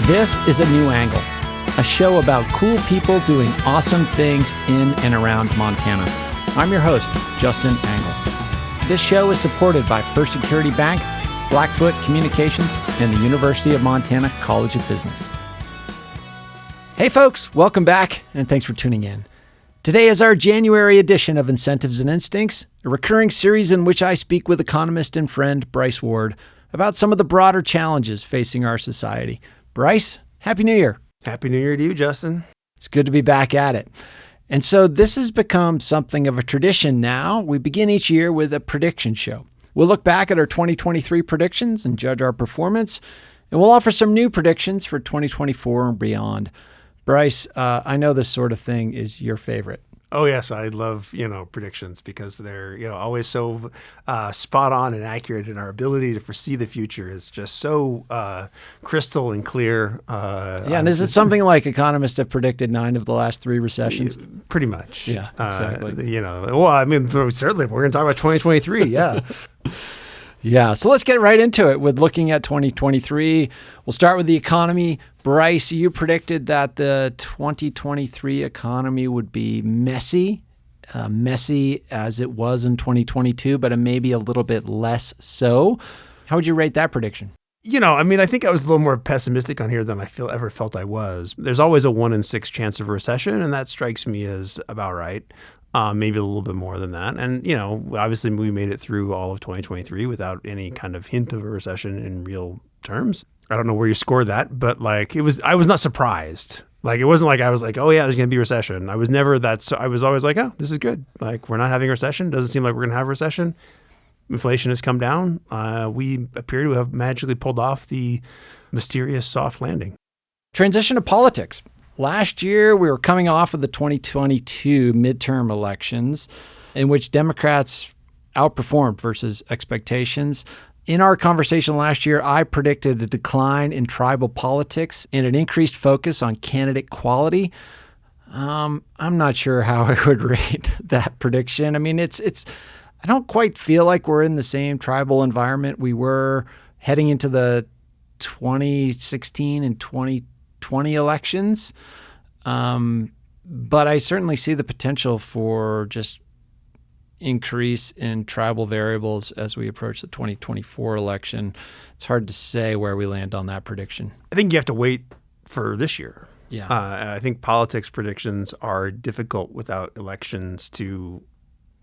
This is A New Angle, a show about cool people doing awesome things in and around Montana. I'm your host, Justin Angle. This show is supported by First Security Bank, Blackfoot Communications, and the University of Montana College of Business. Hey folks, welcome back, and thanks for tuning in. Today is our January edition of Incentives and Instincts, a recurring series in which I speak with economist and friend Bryce Ward about some of the broader challenges facing our society. Bryce, Happy New Year. Happy New Year to you, Justin. It's good to be back at it. And so this has become something of a tradition now. We begin each year with a prediction show. We'll look back at our 2023 predictions and judge our performance, and we'll offer some new predictions for 2024 and beyond. Bryce, I know this sort of thing is your favorite. Oh, yes. I love, predictions because they're, always so spot on and accurate, and our ability to foresee the future is just so crystal and clear. And is it something like economists have predicted 9 of the last 3 recessions? Pretty much. Yeah, exactly. Certainly, we're going to talk about 2023. Yeah. Yeah. So let's get right into it with looking at 2023. We'll start with the economy. Bryce, you predicted that the 2023 economy would be messy as it was in 2022, but maybe a little bit less so. How would you rate that prediction? I think I was a little more pessimistic on here than I ever felt I was. There's always a 1 in 6 chance of a recession, and that strikes me as about right. Maybe a little bit more than that. And, obviously we made it through all of 2023 without any kind of hint of a recession in real terms. I don't know where you scored that, but I was not surprised. It wasn't like I was like, oh yeah, there's going to be a recession. I was never that. So I was always like, oh, this is good. We're not having a recession. Doesn't seem like we're going to have a recession. Inflation has come down. We appear to have magically pulled off the mysterious soft landing. Transition to politics. Last year, we were coming off of the 2022 midterm elections in which Democrats outperformed versus expectations. In our conversation last year, I predicted a decline in tribal politics and an increased focus on candidate quality. I'm not sure how I would rate that prediction. I mean, I don't quite feel like we're in the same tribal environment we were heading into the 2016 and 2020 elections. But I certainly see the potential for just increase in tribal variables as we approach the 2024 election. It's hard to say where we land on that prediction. I think you have to wait for this year. Yeah. I think politics predictions are difficult without elections to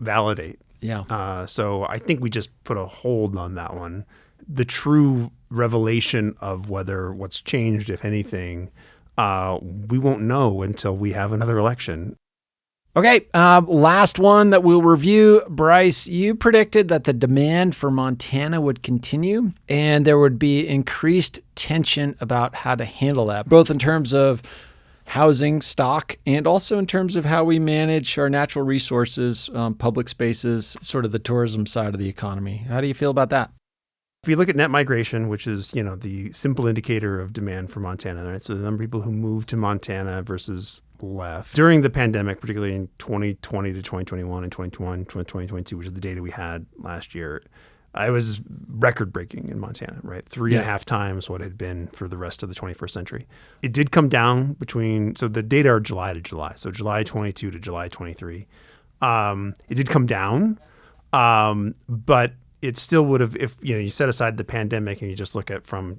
validate. Yeah. So I think we just put a hold on that one. The true revelation of whether what's changed, if anything, we won't know until we have another election. Okay, last one that we'll review. Bryce, you predicted that the demand for Montana would continue and there would be increased tension about how to handle that, both in terms of housing stock and also in terms of how we manage our natural resources, public spaces, sort of the tourism side of the economy. How do you feel about that? If you look at net migration, which is, the simple indicator of demand for Montana, right? So the number of people who moved to Montana versus left during the pandemic, particularly in 2020 to 2021 and 2021 to 2022, which is the data we had last year, I was record breaking in Montana, right? 3.5 times what it had been for the rest of the 21st century. It did come down so the data are July to July. So July 22 to July 23. It did come down, but it still would have, if you set aside the pandemic and you just look at from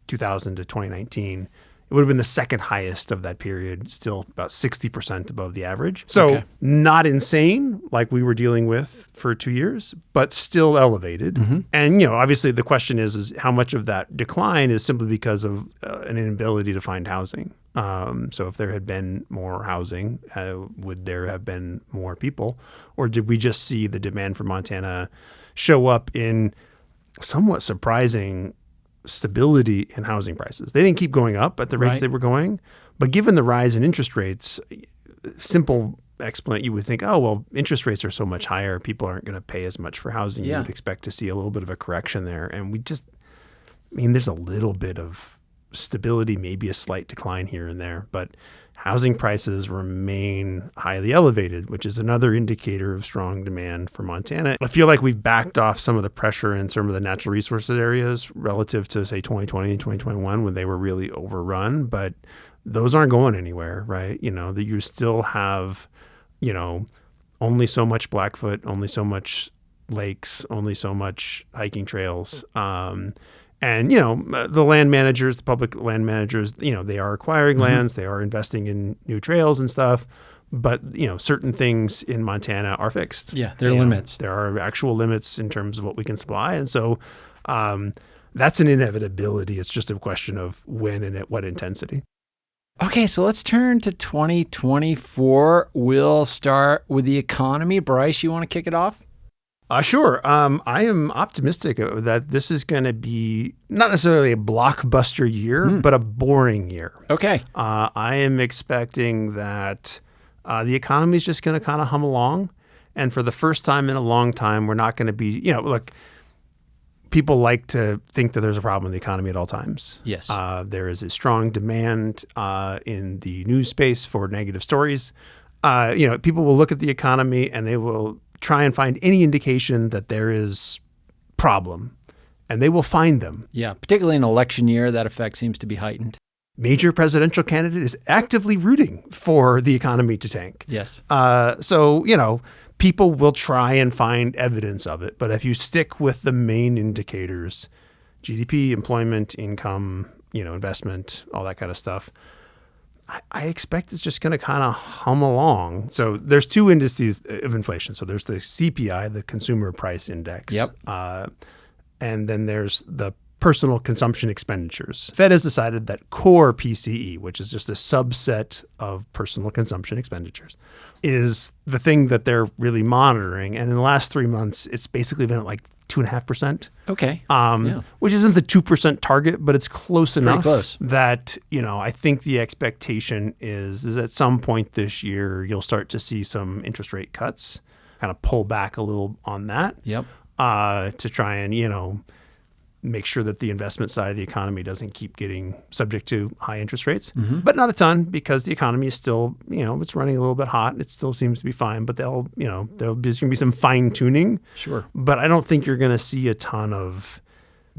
2000 to 2019, it would have been the second highest of that period, still about 60% above the average. So Not insane like we were dealing with for 2 years, but still elevated. Mm-hmm. And, obviously the question is how much of that decline is simply because of an inability to find housing. So if there had been more housing, would there have been more people? Or did we just see the demand for Montana show up in somewhat surprising stability in housing prices? They didn't keep going up at the rates they were going, but given the rise in interest rates, simple explanation, you would think, oh, well, interest rates are so much higher, people aren't going to pay as much for housing. Yeah. You would expect to see a little bit of a correction there. And there's a little bit of stability, maybe a slight decline here and there, but housing prices remain highly elevated, which is another indicator of strong demand for Montana. I feel like we've backed off some of the pressure in some of the natural resources areas relative to, say, 2020 and 2021 when they were really overrun, but those aren't going anywhere, right? That you still have, only so much Blackfoot, only so much lakes, only so much hiking trails. And, the land managers, the public land managers, they are acquiring lands, they are investing in new trails and stuff. But, certain things in Montana are fixed. Yeah, there are limits. There are actual limits in terms of what we can supply. And so that's an inevitability. It's just a question of when and at what intensity. Okay, so let's turn to 2024. We'll start with the economy. Bryce, you want to kick it off? Sure. I am optimistic that this is going to be not necessarily a blockbuster year, but a boring year. Okay. I am expecting that the economy is just going to kind of hum along. And for the first time in a long time, we're not going to be, look, people like to think that there's a problem in the economy at all times. Yes. There is a strong demand in the news space for negative stories. People will look at the economy and they will try and find any indication that there is problem, and they will find them. Yeah, particularly in election year, that effect seems to be heightened. Major presidential candidate is actively rooting for the economy to tank. Yes. So, people will try and find evidence of it. But if you stick with the main indicators, GDP, employment, income, investment, all that kind of stuff, I expect it's just going to kind of hum along. So there's two indices of inflation. So there's the CPI, the Consumer Price Index. Yep. And then there's the personal consumption expenditures. Fed has decided that core PCE, which is just a subset of personal consumption expenditures, is the thing that they're really monitoring. And in the last 3 months, it's basically been at like 2.5%. Okay. Which isn't the 2% target, but it's close enough close. that, I think the expectation is at some point this year, you'll start to see some interest rate cuts, kind of pull back a little on that. Yep. To try and, make sure that the investment side of the economy doesn't keep getting subject to high interest rates, but not a ton because the economy is still, it's running a little bit hot. It still seems to be fine, but there's going to be some fine tuning. Sure. But I don't think you're going to see a ton of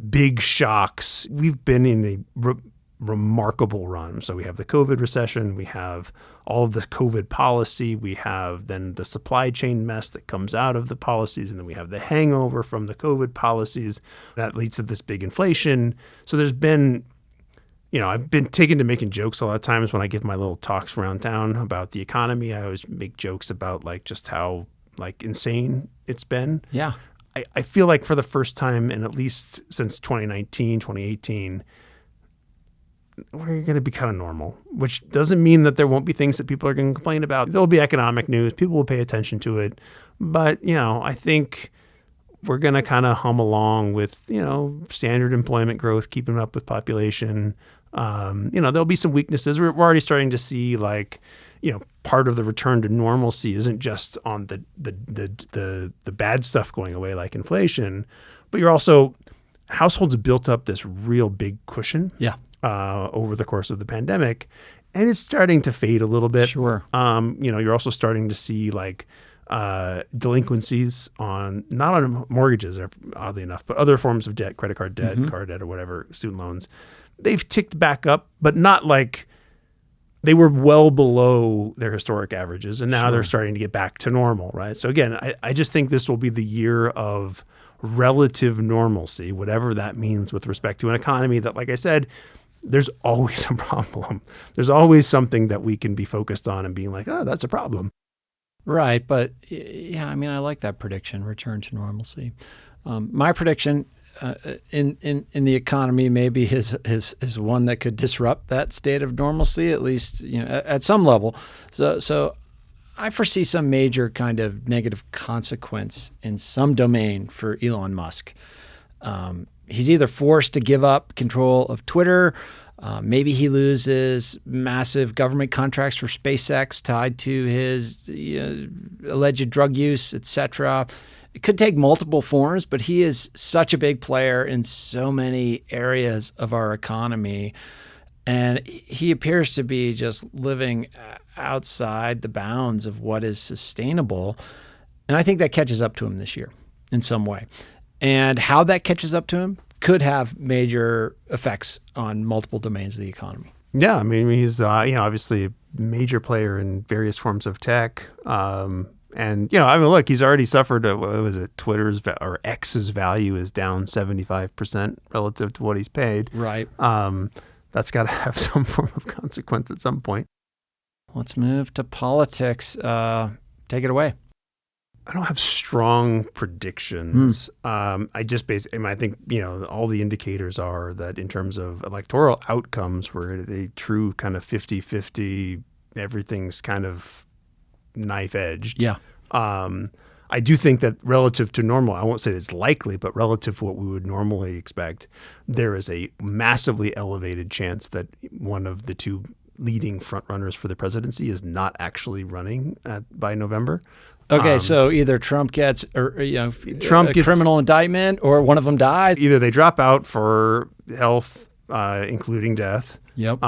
big shocks. We've been in a remarkable run. So we have the COVID recession, we have all of the COVID policy, we have then the supply chain mess that comes out of the policies, and then we have the hangover from the COVID policies that leads to this big inflation. So there's been, I've been taken to making jokes a lot of times when I give my little talks around town about the economy. I always make jokes about just how insane it's been. Yeah. I feel like for the first time in at least since 2019, 2018, we're going to be kind of normal, which doesn't mean that there won't be things that people are going to complain about. There'll be economic news. People will pay attention to it. But, I think we're going to kind of hum along with, standard employment growth, keeping up with population. There'll be some weaknesses. We're already starting to see part of the return to normalcy isn't just on the bad stuff going away like inflation, but you're also households built up this real big cushion. Yeah. Over the course of the pandemic, and it's starting to fade a little bit. Sure. You're also starting to see delinquencies not on mortgages, oddly enough, but other forms of debt, credit card debt, car debt, or whatever, student loans. They've ticked back up, but not they were well below their historic averages, and now they're starting to get back to normal, right? So again, I just think this will be the year of relative normalcy, whatever that means with respect to an economy that, like I said, there's always a problem. There's always something that we can be focused on and being like, oh, that's a problem. Right. But yeah, I like that prediction, return to normalcy. My prediction in the economy maybe is one that could disrupt that state of normalcy, at least, at some level. So I foresee some major kind of negative consequence in some domain for Elon Musk. He's either forced to give up control of Twitter. Maybe he loses massive government contracts for SpaceX tied to his alleged drug use, etc. It could take multiple forms, but he is such a big player in so many areas of our economy. And he appears to be just living outside the bounds of what is sustainable. And I think that catches up to him this year in some way. And how that catches up to him could have major effects on multiple domains of the economy. Yeah, I mean, he's obviously a major player in various forms of tech. And, I mean, look, he's already suffered, Twitter's or X's value is down 75% relative to what he's paid. Right. That's got to have some form of consequence at some point. Let's move to politics. Take it away. I don't have strong predictions. I just I think, all the indicators are that in terms of electoral outcomes, we're at a true kind of 50-50, everything's kind of knife-edged. Yeah. I do think that relative to normal, I won't say it's likely, but relative to what we would normally expect, there is a massively elevated chance that one of the two leading frontrunners for the presidency is not actually running by November. Okay, so either Trump gets a criminal indictment, or one of them dies. Either they drop out for health, including death. Yep.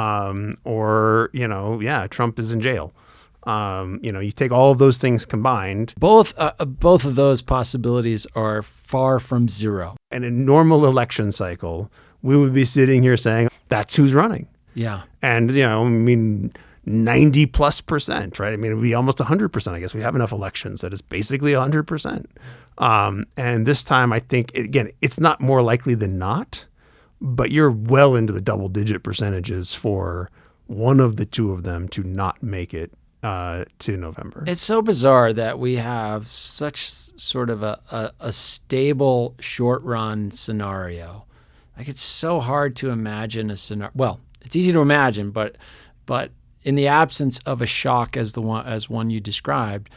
Or Trump is in jail. You take all of those things combined. Both of those possibilities are far from zero. In a normal election cycle, we would be sitting here saying, that's who's running. Yeah. And, 90+%, right? I mean, it would be almost 100%. I guess we have enough elections that it's basically 100%. And this time, I think, again, it's not more likely than not, but you're well into the double-digit percentages for one of the two of them to not make it to November. It's so bizarre that we have such sort of a stable short-run scenario. Like, it's so hard to imagine a scenario. Well, it's easy to imagine, but in the absence of a shock as one you described,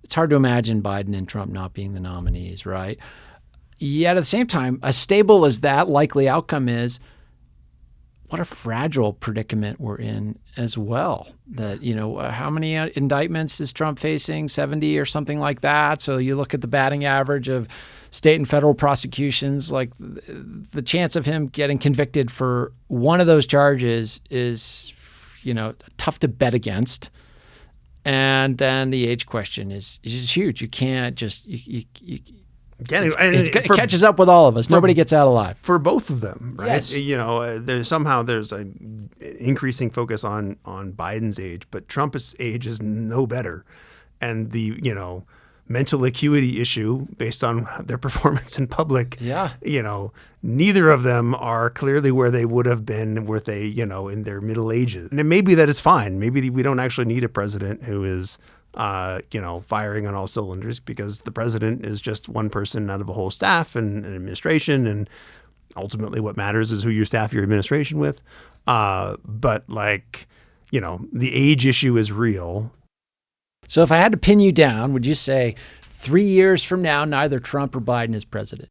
it's hard to imagine Biden and Trump not being the nominees, right? Yet at the same time, as stable as that likely outcome is, what a fragile predicament we're in as well. That, how many indictments is Trump facing? 70 or something like that. So you look at the batting average of state and federal prosecutions, like the chance of him getting convicted for one of those charges is, tough to bet against. And then the age question is huge. You can't just, it catches up with all of us. Nobody gets out alive. For both of them, right? Yes. There's an increasing focus on Biden's age, but Trump's age is no better. And the, mental acuity issue based on their performance in public, neither of them are clearly where they would have been in their middle ages. And it may be that it's fine. Maybe we don't actually need a president who is firing on all cylinders, because the president is just one person out of a whole staff and an administration. And ultimately what matters is who you staff your administration with. But the age issue is real. So if I had to pin you down, would you say 3 years from now, neither Trump or Biden is president?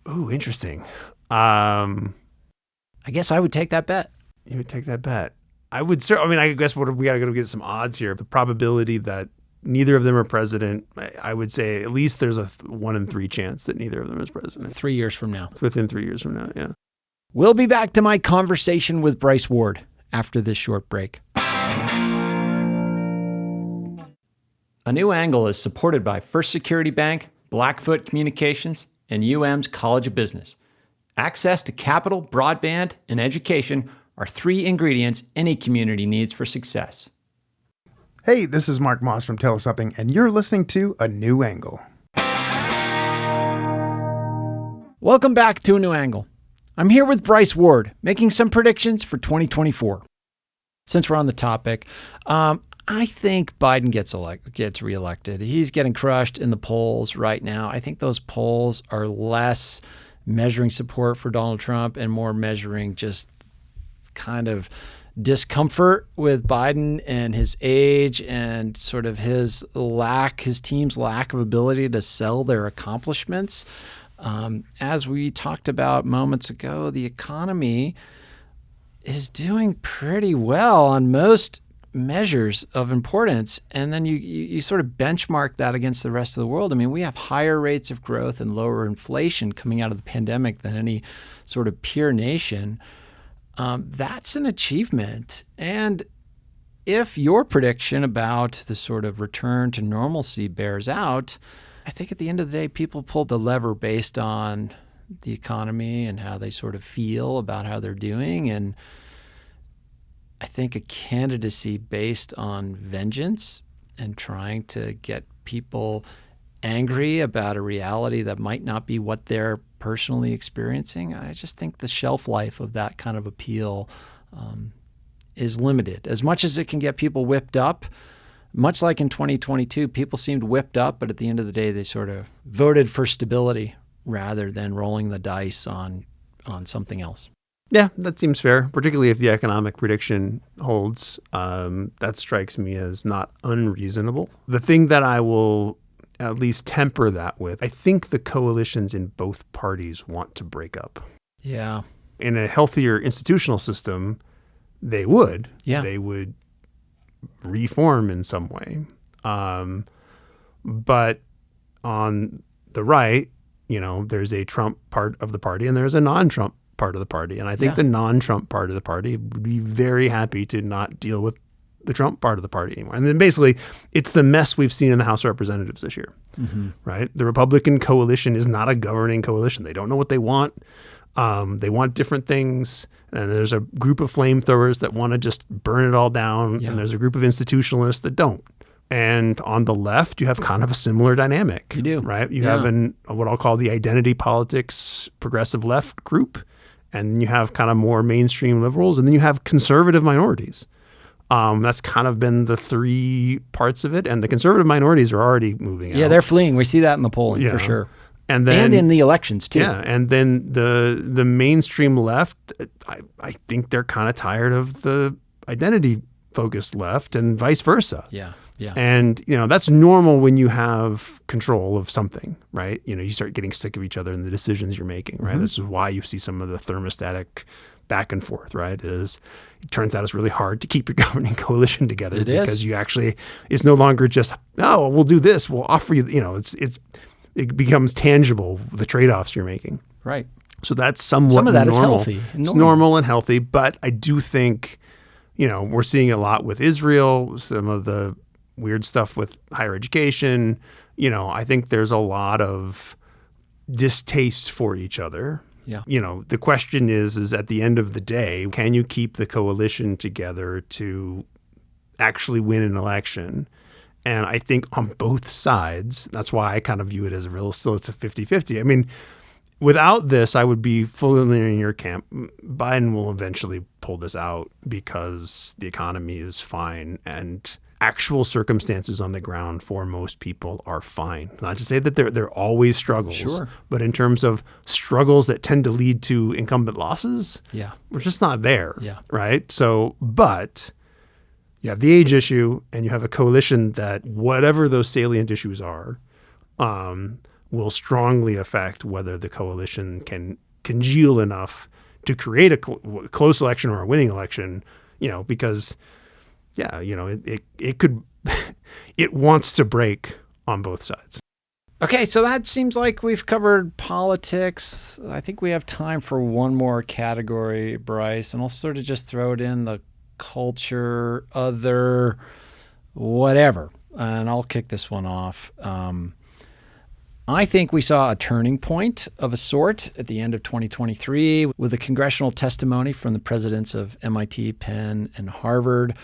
Ooh, interesting. I guess I would take that bet. You would take that bet. I would. I guess we got to go get some odds here. The probability that neither of them are president, I would say at least there's a 1 in 3 chance that neither of them is president. 3 years from now. Within 3 years from now, yeah. We'll be back to my conversation with Bryce Ward after this short break. A New Angle is supported by First Security Bank, Blackfoot Communications, and UM's College of Business. Access to capital, broadband, and education are 3 ingredients any community needs for success. Hey, this is Mark Moss from Tell Us Something, and you're listening to A New Angle. Welcome back to A New Angle. I'm here with Bryce Ward, making some predictions for 2024. Since we're on the topic, I think Biden gets reelected. He's getting crushed in the polls right now. I think those polls are less measuring support for Donald Trump and more measuring just kind of discomfort with Biden and his age and sort of his team's lack of ability to sell their accomplishments. As we talked about moments ago, the economy is doing pretty well on most measures of importance. And then you sort of benchmark that against the rest of the world. I mean, we have higher rates of growth and lower inflation coming out of the pandemic than any sort of peer nation. That's an achievement. And if your prediction about the sort of return to normalcy bears out, I think at the end of the day, people pull the lever based on the economy and how they sort of feel about how they're doing. And I think a candidacy based on vengeance and trying to get people angry about a reality that might not be what they're personally experiencing, I just think the shelf life of that kind of appeal is limited. As much as it can get people whipped up, much like in 2022, people seemed whipped up, but at the end of the day, they sort of voted for stability rather than rolling the dice on something else. Yeah, that seems fair, particularly if the economic prediction holds. That strikes me as not unreasonable. The thing that I will at least temper that with, I think the coalitions in both parties want to break up. Yeah. In a healthier institutional system, they would. Yeah. They would reform in some way. But on the right, there's a Trump part of the party and there's a non-Trump part of the party. And I think the non-Trump part of the party would be very happy to not deal with the Trump part of the party anymore. And then basically, it's the mess we've seen in the House of Representatives this year, right? The Republican coalition is not a governing coalition. They don't know what they want. They want different things. And there's a group of flamethrowers that want to just burn it all down. Yeah. And there's a group of institutionalists that don't. And on the left, you have kind of a similar dynamic. You do. Right? You have what I'll call the identity politics progressive left group. And then you have kind of more mainstream liberals. And then you have conservative minorities. That's kind of been the three parts of it. And the conservative minorities are already moving out. Yeah, they're fleeing. We see that in the polling for sure. And then in the elections too. Yeah, and then the mainstream left, I think they're kind of tired of the identity-focused left and vice versa. Yeah, yeah. And, that's normal when you have control of something, right? You start getting sick of each other and the decisions you're making, right? This is why you see some of the thermostatic back and forth, right? It turns out it's really hard to keep your governing coalition together because you actually, it's no longer just, oh, we'll do this, we'll offer you, it becomes tangible, the trade-offs you're making. Right. So that's somewhat Some of that normal. is healthy. It's normal and healthy, but I do think, we're seeing a lot with Israel, some of the weird stuff with higher education. I think there's a lot of distaste for each other. Yeah. The question is at the end of the day, can you keep the coalition together to actually win an election? And I think on both sides, that's why I kind of view it as still it's a 50-50. I mean, without this, I would be fully in your camp. Biden will eventually pull this out because the economy is fine and actual circumstances on the ground for most people are fine. Not to say that there are always struggles, but in terms of struggles that tend to lead to incumbent losses, we're just not there, right? So, but you have the age issue and you have a coalition that whatever those salient issues are, will strongly affect whether the coalition can congeal enough to create a close election or a winning election, because it could, it wants to break on both sides. Okay, so that seems like we've covered politics. I think we have time for one more category, Bryce, and I'll sort of just throw it in the culture, other, whatever. And I'll kick this one off. I think we saw a turning point of a sort at the end of 2023 with a congressional testimony from the presidents of MIT, Penn, and Harvard.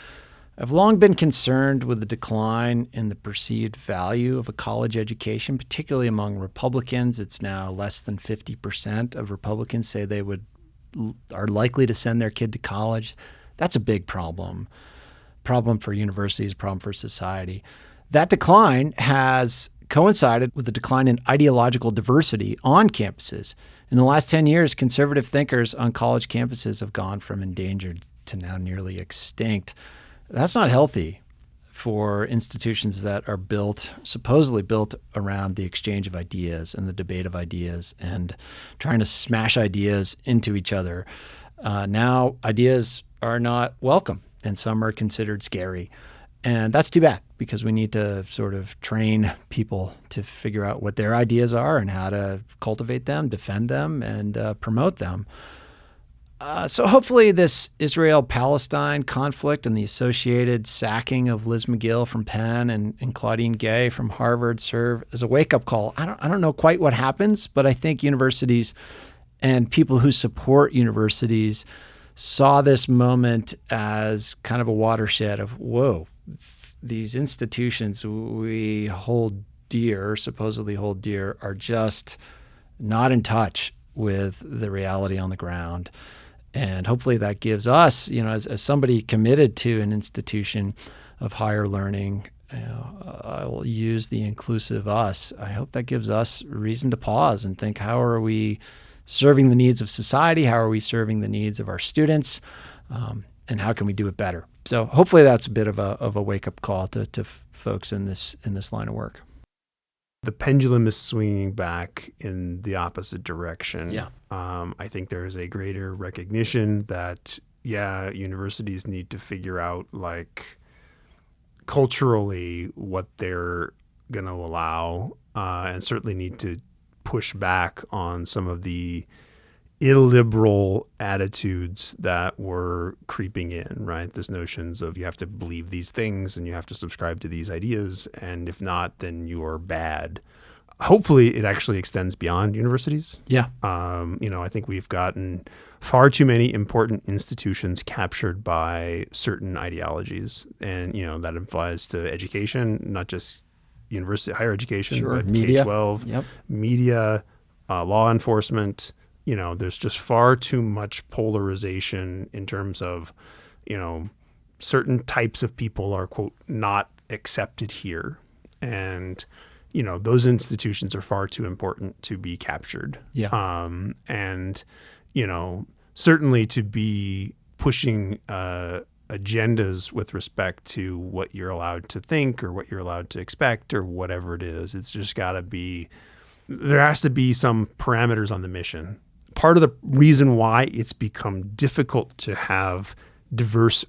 I've long been concerned with the decline in the perceived value of a college education, particularly among Republicans. It's now less than 50% of Republicans say they are likely to send their kid to college. That's a big problem. Problem for universities, problem for society. That decline has coincided with the decline in ideological diversity on campuses. In the last 10 years, conservative thinkers on college campuses have gone from endangered to now nearly extinct. That's not healthy for institutions that are supposedly built around the exchange of ideas and the debate of ideas and trying to smash ideas into each other. Now ideas are not welcome and some are considered scary. And that's too bad because we need to sort of train people to figure out what their ideas are and how to cultivate them, defend them, and promote them. So hopefully this Israel-Palestine conflict and the associated sacking of Liz McGill from Penn and Claudine Gay from Harvard serve as a wake-up call. I don't know quite what happens, but I think universities and people who support universities saw this moment as kind of a watershed of, whoa, these institutions we hold dear, supposedly hold dear, are just not in touch with the reality on the ground. And hopefully that gives us, as somebody committed to an institution of higher learning, I will use the inclusive us. I hope that gives us reason to pause and think, how are we serving the needs of society? How are we serving the needs of our students? And how can we do it better? So hopefully that's a bit of a wake-up call to folks in this line of work. The pendulum is swinging back in the opposite direction. Yeah. I think there is a greater recognition that, universities need to figure out, culturally what they're going to allow, and certainly need to push back on some of the illiberal attitudes that were creeping in, right? There's notions of you have to believe these things and you have to subscribe to these ideas, and if not, then you are bad. Hopefully it actually extends beyond universities. Yeah. I think we've gotten far too many important institutions captured by certain ideologies, and, that applies to education, not just university, higher education, sure. but Media. K-12, media, law enforcement. There's just far too much polarization in terms of, certain types of people are, quote, not accepted here. And, those institutions are far too important to be captured. Yeah. And, certainly to be pushing agendas with respect to what you're allowed to think or what you're allowed to expect or whatever it is. It's just got to be, there has to be some parameters on the mission. Part of the reason why it's become difficult to have diverse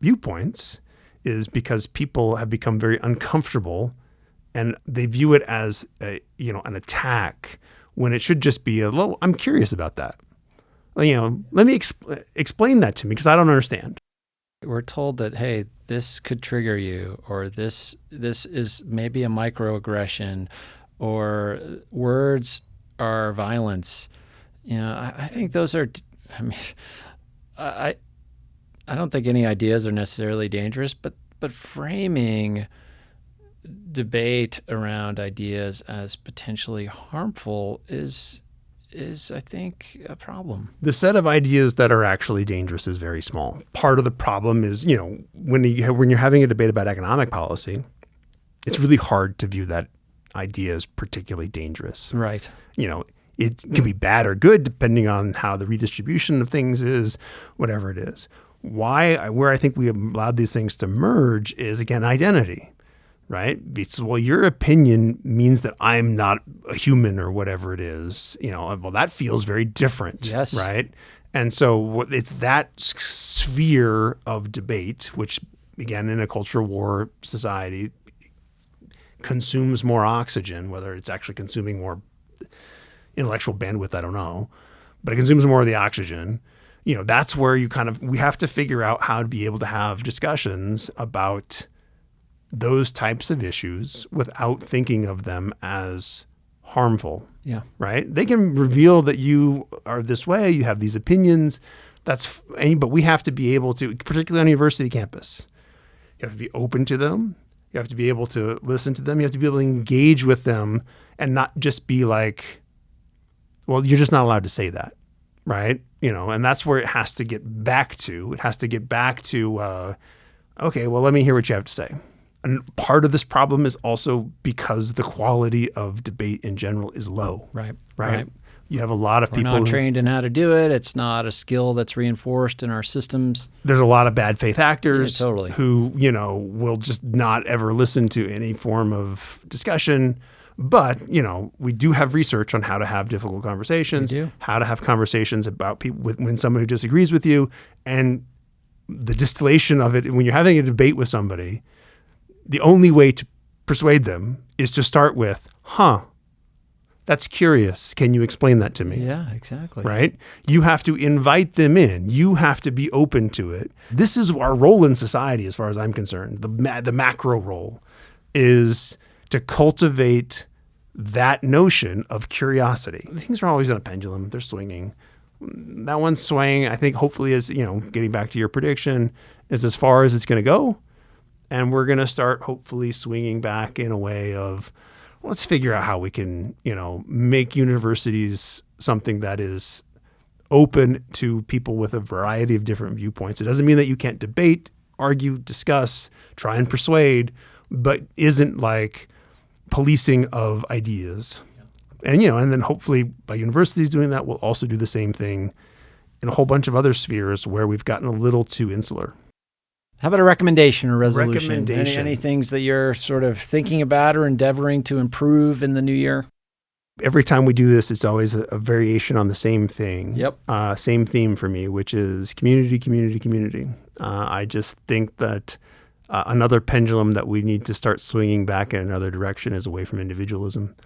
viewpoints is because people have become very uncomfortable and they view it as an attack when it should just be I'm curious about that. Let me explain that to me because I don't understand. We're told that, hey, this could trigger you, or this is maybe a microaggression, or words are violence. I think those are, I don't think any ideas are necessarily dangerous, but framing debate around ideas as potentially harmful is I think a problem. The set of ideas that are actually dangerous is very small. Part of the problem is, when you're having a debate about economic policy, it's really hard to view that idea as particularly dangerous. Right. It can be bad or good depending on how the redistribution of things is, whatever it is. Where I think we have allowed these things to merge is, again, identity, right? It's, your opinion means that I'm not a human or whatever it is. That feels very different, yes. Right? And so it's that sphere of debate, which, again, in a culture war society, consumes more oxygen, whether it's actually consuming more intellectual bandwidth, I don't know, but it consumes more of the oxygen. That's where we have to figure out how to be able to have discussions about those types of issues without thinking of them as harmful. Yeah. Right? They can reveal that you are this way, you have these opinions. But we have to be able to, particularly on a university campus, you have to be open to them. You have to be able to listen to them. You have to be able to engage with them and not just be like, well, you're just not allowed to say that, right? And that's where it has to get back to. It has to get back to, okay, well, let me hear what you have to say. And part of this problem is also because the quality of debate in general is low. Right. You have a lot of people not trained in how to do it. It's not a skill that's reinforced in our systems. There's a lot of bad faith actors totally. who, will just not ever listen to any form of discussion. But, we do have research on how to have difficult conversations, how to have conversations about people when someone who disagrees with you, and the distillation of it when you're having a debate with somebody. The only way to persuade them is to start with, That's curious. Can you explain that to me? Yeah, exactly. Right? You have to invite them in. You have to be open to it. This is our role in society, as far as I'm concerned. The macro role is to cultivate that notion of curiosity. Things are always on a pendulum. They're swinging. That one's swaying, I think, hopefully, is, getting back to your prediction, is as far as it's going to go. And we're going to start hopefully swinging back in a way of, let's figure out how we can, make universities something that is open to people with a variety of different viewpoints. It doesn't mean that you can't debate, argue, discuss, try and persuade, but isn't like policing of ideas. And, and then hopefully by universities doing that, we'll also do the same thing in a whole bunch of other spheres where we've gotten a little too insular. How about a recommendation or resolution? Recommendation. Any things that you're sort of thinking about or endeavoring to improve in the new year? Every time we do this, it's always a variation on the same thing. Yep. Same theme for me, which is community, community, community. I just think that another pendulum that we need to start swinging back in another direction is away from individualism.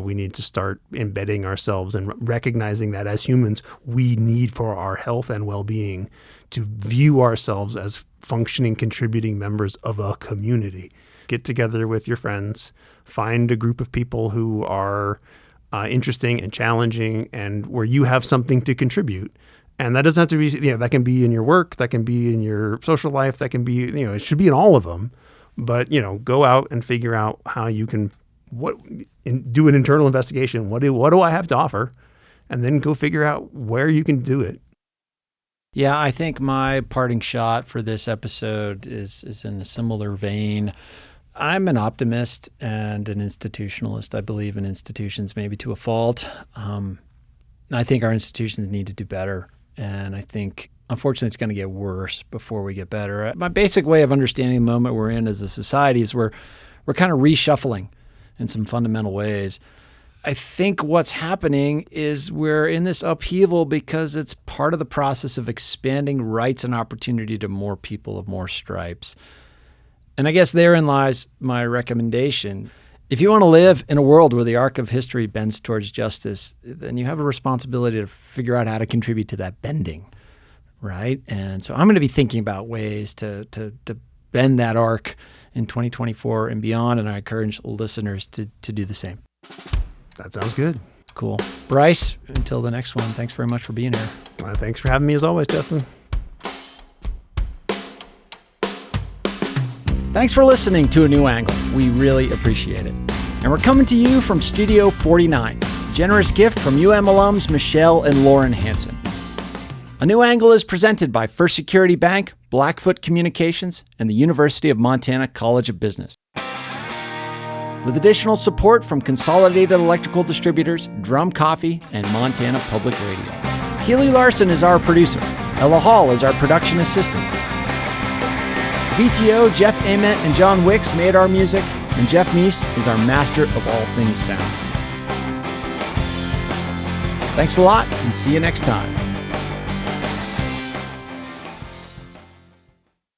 We need to start embedding ourselves and recognizing that as humans, we need for our health and well-being to view ourselves as functioning, contributing members of a community. Get together with your friends, find a group of people who are interesting and challenging and where you have something to contribute. And that doesn't have to be, that can be in your work, that can be in your social life, that can be, it should be in all of them. But, go out and figure out how you can do an internal investigation. What do I have to offer? And then go figure out where you can do it. Yeah, I think my parting shot for this episode is in a similar vein. I'm an optimist and an institutionalist. I believe in institutions maybe to a fault. I think our institutions need to do better. And I think, unfortunately, it's going to get worse before we get better. My basic way of understanding the moment we're in as a society is we're kind of reshuffling in some fundamental ways. I think what's happening is we're in this upheaval because it's part of the process of expanding rights and opportunity to more people of more stripes. And I guess therein lies my recommendation. If you want to live in a world where the arc of history bends towards justice, then you have a responsibility to figure out how to contribute to that bending, right? And so I'm going to be thinking about ways to bend that arc in 2024 and beyond, and I encourage listeners to do the same. That sounds good. Cool. Bryce, until the next one, thanks very much for being here. Thanks for having me as always, Justin. Thanks for listening to A New Angle. We really appreciate it. And we're coming to you from Studio 49, a generous gift from UM alums Michelle and Lauren Hansen. A New Angle is presented by First Security Bank, Blackfoot Communications, and the University of Montana College of Business. With additional support from Consolidated Electrical Distributors, Drum Coffee, and Montana Public Radio. Keely Larson is our producer. Ella Hall is our production assistant. VTO, Jeff Ament, and John Wicks made our music, and Jeff Meese is our master of all things sound. Thanks a lot, and see you next time.